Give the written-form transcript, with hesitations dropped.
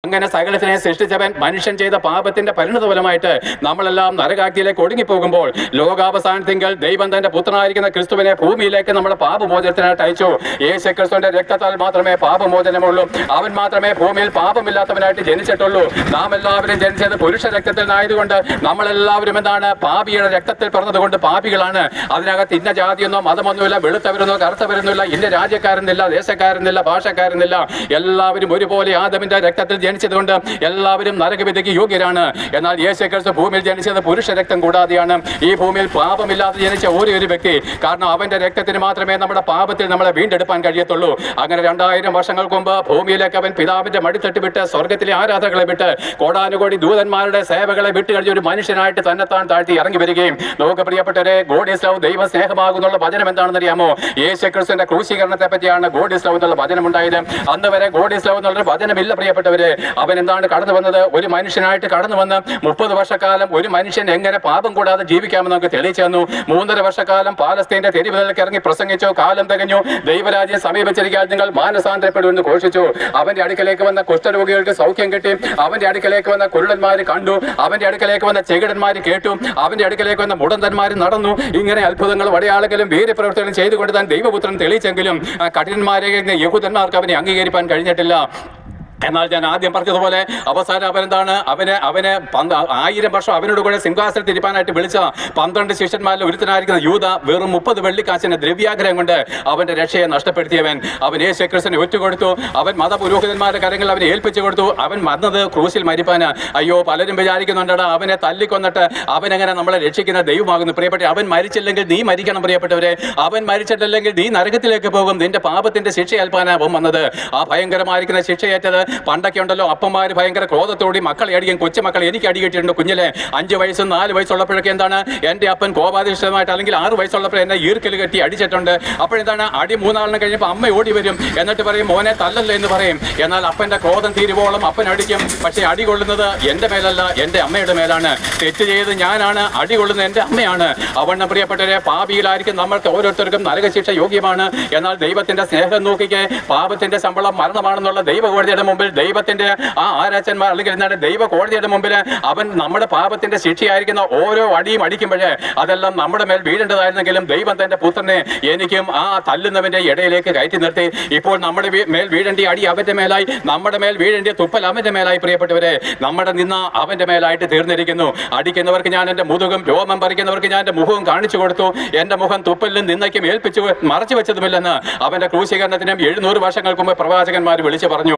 അങ്ങനെ സകലത്തിനെ സൃഷ്ടിച്ചവൻ മനുഷ്യൻ ചെയ്ത പാപത്തിന്റെ പരിണതഫലമായിട്ട് നമ്മളെല്ലാം നരകാഗ്നിയിലേക്ക് ഒടുങ്ങിപ്പോകുമ്പോൾ ലോകാവസാനത്തിങ്കൽ ദൈവം തന്റെ പുത്രനായിരിക്കുന്ന ക്രിസ്തുവിനെ ഭൂമിയിലേക്ക് നമ്മുടെ പാപമോചനത്തിനായിട്ട് അയച്ചു. യേശു ക്രിസ്തുവിന്റെ രക്തത്താൽ മാത്രമേ പാപമോചനമുള്ളൂ. അവൻ മാത്രമേ ഭൂമിയിൽ പാപമില്ലാത്തവനായിട്ട് ജനിച്ചിട്ടുള്ളൂ. നാം എല്ലാവരും ജനിച്ചത് പുരുഷ രക്തത്തിൽ നിന്നായതുകൊണ്ട് നമ്മളെല്ലാവരും എന്താണ്? പാപിയുടെ രക്തത്തിൽ പിറന്നതുകൊണ്ട് പാപികളാണ്. അതിനകത്ത് ഇന്ന ജാതിയൊന്നോ മതമൊന്നുമില്ല, വെളുത്തവരെന്നോ കറുത്തവരെന്നില്ല, ഇന്ന രാജ്യക്കാരെന്നില്ല, ദേശക്കാരെന്നില്ല, ഭാഷക്കാരെന്നില്ല. എല്ലാവരും ഒരുപോലെ ആദമിന്റെ രക്തത്തിൽ ജനിച്ചതുകൊണ്ട് എല്ലാവരും നരകവിധിക്ക് യോഗ്യരാണ്. എന്നാൽ യേശു ക്രിസ്തു ഭൂമിയിൽ ജനിച്ചത് പുരുഷ രക്തം കൂടാതെയാണ്. ഈ ഭൂമിയിൽ പാപമില്ലാതെ ജനിച്ച ഒരു വ്യക്തി. കാരണം അവന്റെ രക്തത്തിന് മാത്രമേ നമ്മുടെ പാപത്തിൽ നമ്മളെ വീണ്ടെടുപ്പാൻ കഴിയത്തുള്ളൂ. അങ്ങനെ 2000 വർഷങ്ങൾക്ക് മുമ്പ് ഭൂമിയിലേക്ക് അവൻ പിതാവിന്റെ മടിത്തട്ട് വിട്ട് സ്വർഗത്തിലെ ആരാധകളെ വിട്ട് കോടാനുകോടി ദൂതന്മാരുടെ സേവകളെ വിട്ട് കഴിഞ്ഞ ഒരു മനുഷ്യനായിട്ട് തന്നെത്താൻ താഴ്ത്തി ഇറങ്ങി വരികയും ലോക പ്രിയപ്പെട്ടവരെ ഗോഡ് ഈസ് ലവ്, ദൈവ സ്നേഹമാകുന്നുള്ള വചനം എന്താണെന്ന് അറിയാമോ? യേശു ക്രിസ്തുവിന്റെ ക്രൂശീകരണത്തെ പറ്റിയാണ് ഗോഡ് ഈസ് ലവ് എന്നുള്ള വചനം ഉണ്ടായത്. അന്ന് വരെ ഗോഡ് ഈസ് ലവ് എന്നുള്ളൊരു വചനമില്ല പ്രിയപ്പെട്ടവരെ. അവൻ എന്താണ് കടന്നു വന്നത്? ഒരു മനുഷ്യനായിട്ട് കടന്നു വന്ന് 30 വർഷക്കാലം ഒരു മനുഷ്യൻ എങ്ങനെ പാപം കൂടാതെ ജീവിക്കാമെന്ന് നമുക്ക് തെളിയിച്ചു തന്നു. 3.5 വർഷക്കാലം പാലസ്തീന്റെ തെരുവുകളിലേക്ക് ഇറങ്ങി പ്രസംഗിച്ചു. കാലം തികഞ്ഞു, ദൈവരാജ്യം സമീപിച്ചിരിക്കാൻ നിങ്ങൾ മാനസാന്തരപ്പെടുമെന്ന് ഘോഷിച്ചു. അവന്റെ അടുക്കലേക്ക് വന്ന കുഷ്ഠരോഗികൾക്ക് സൗഖ്യം കിട്ടി. അവന്റെ അടുക്കലേക്ക് വന്ന കുരുടന്മാര് കണ്ടു. അവന്റെ അടുക്കലേക്ക് വന്ന ചെകിടന്മാര് കേട്ടു. അവന്റെ അടുക്കലേക്ക് വന്ന മുടന്തന്മാര് നടന്നു. ഇങ്ങനെ അത്ഭുതങ്ങളും അടയാളങ്ങളും വീര്യപ്രവർത്തനങ്ങളും ചെയ്തുകൊണ്ട് താൻ ദൈവപുത്രൻ തെളിയിച്ചെങ്കിലും കഠിനന്മാരെ യഹൂദന്മാർക്ക് അവനെ അംഗീകരിക്കാൻ കഴിഞ്ഞിട്ടില്ല. എന്നാൽ ഞാൻ ആദ്യം പറഞ്ഞതുപോലെ അവസാനം അവനെന്താണ്? അവനെ 1000 വർഷം അവനോട് കൂടെ സിംഹാസനത്തിൽ ഇരിപ്പാനായിട്ട് വിളിച്ച 12 ശിഷ്യന്മാരിൽ ഒരുത്തനായിരിക്കുന്ന യൂദ വെറും 30 വെള്ളിക്കാശിന് ദ്രവ്യാഗ്രഹം കൊണ്ട് അവന്റെ രക്ഷയെ നഷ്ടപ്പെടുത്തിയവൻ. അവൻ യേശു ക്രിസ്തുവിനെ ഒറ്റുകൊടുത്തു. അവൻ മതപുരോഹിതന്മാരുടെ കരങ്ങളിൽ അവനെ ഏൽപ്പിച്ചു കൊടുത്തു. അവൻ വന്നത് ക്രൂശിൽ മരിപ്പാന്. അയ്യോ, പലരും വിചാരിക്കുന്നുണ്ടടാ അവനെ തല്ലിക്കൊന്നിട്ട് അവനെങ്ങനെ നമ്മളെ രക്ഷിക്കുന്ന ദൈവമാകുന്നു. പ്രിയപ്പെട്ട, അവൻ മരിച്ചില്ലെങ്കിൽ നീ മരിക്കണം പ്രിയപ്പെട്ടവരെ. അവൻ മരിച്ചിട്ടില്ലെങ്കിൽ നീ നരകത്തിലേക്ക് പോകും. നിന്റെ പാപത്തിന്റെ ശിക്ഷ ഏൽപ്പാനാ അവൻ വന്നത്. ആ ഭയങ്കരമായിരിക്കുന്ന ശിക്ഷയേറ്റത് പണ്ടൊക്കെ ഉണ്ടല്ലോ, അപ്പന്മാര് ഭയങ്കര ക്രോധത്തോടെ മക്കളെ അടിക്കും. കൊച്ചുമക്കൾ എനിക്ക് അടി കിട്ടിയിട്ടുണ്ട് കുഞ്ഞിലെ. 5 വയസ്സും 4 വയസ്സുള്ളപ്പോഴൊക്കെ എന്താണ് എൻ്റെ അപ്പൻ കോപാധിഷ്ഠിതമായിട്ട് അല്ലെങ്കിൽ 6 വയസ്സുള്ളപ്പോൾ എന്നെ ഈർക്കൽ കെട്ടി അടിച്ചിട്ടുണ്ട്. അപ്പോഴെന്താണ് അടി 3 നാളിന് കഴിഞ്ഞപ്പോൾ അമ്മ ഓടി വരും. എന്നിട്ട് പറയും മോനെ തല്ലല്ലേ എന്ന് പറയും. എന്നാൽ അപ്പൻ്റെ ക്രോധം തീരുവോളം അപ്പൻ അടിക്കും. പക്ഷേ അടി കൊള്ളുന്നത് എൻ്റെ മേലല്ല, എൻ്റെ അമ്മയുടെ മേലാണ്. തെറ്റ് ചെയ്ത് ഞാനാണ്, അടി കൊള്ളുന്നത് എൻ്റെ അമ്മയാണ്. അവണ്ണം പ്രിയപ്പെട്ടവരെ, പാപിയിലായിരിക്കും നമ്മൾക്ക് ഓരോരുത്തർക്കും നരകശിക്ഷ യോഗ്യമാണ്. എന്നാൽ ദൈവത്തിന്റെ സ്നേഹം നോക്കിക്കേ. പാപത്തിന്റെ ശമ്പളം മരണമാണെന്നുള്ള ദൈവകോടതിയുടെ മുമ്പിൽ ദൈവത്തിന്റെ ആ ആരാച്ചന്മാർ അല്ലെങ്കിൽ എന്താണ് ദൈവ കോടതിയുടെ മുമ്പിൽ അവൻ നമ്മുടെ പാപത്തിന്റെ ശിക്ഷയായിരിക്കുന്ന ഓരോ അടിയും അടിക്കുമ്പോഴേ അതെല്ലാം നമ്മുടെ മേൽ വീഴേണ്ടതായിരുന്നെങ്കിലും ദൈവം തന്റെ പുത്രനെ എനിക്കും ആ തല്ലുന്നവന്റെ ഇടയിലേക്ക് കയറ്റി നിർത്തി. ഇപ്പോൾ നമ്മുടെ മേൽ വീഴേണ്ടിയ അടി അവന്റെ മേലായി, നമ്മുടെ മേൽ വീഴേണ്ടിയ തുപ്പൽ അവന്റെ മേലായി. പ്രിയപ്പെട്ടവരെ, നമ്മുടെ നിന്ന അവന്റെ മേലായിട്ട് തീർന്നിരിക്കുന്നു. അടിക്കുന്നവർക്ക് ഞാൻ എൻ്റെ മുതുകും, രോമം പറിക്കുന്നവർക്ക് ഞാൻ എൻ്റെ മുഖവും കാണിച്ചു കൊടുത്തു. എൻ്റെ മുഖം തുപ്പലിനും നിന്നയ്ക്കും ഏൽപ്പിച്ചു മറച്ചു വെച്ചതുമില്ലെന്ന് അവന്റെ ക്രൂശീകരണത്തിനും 700 വർഷങ്ങൾക്ക് മുമ്പ് പ്രവാചകന്മാർ വിളിച്ചു പറഞ്ഞു.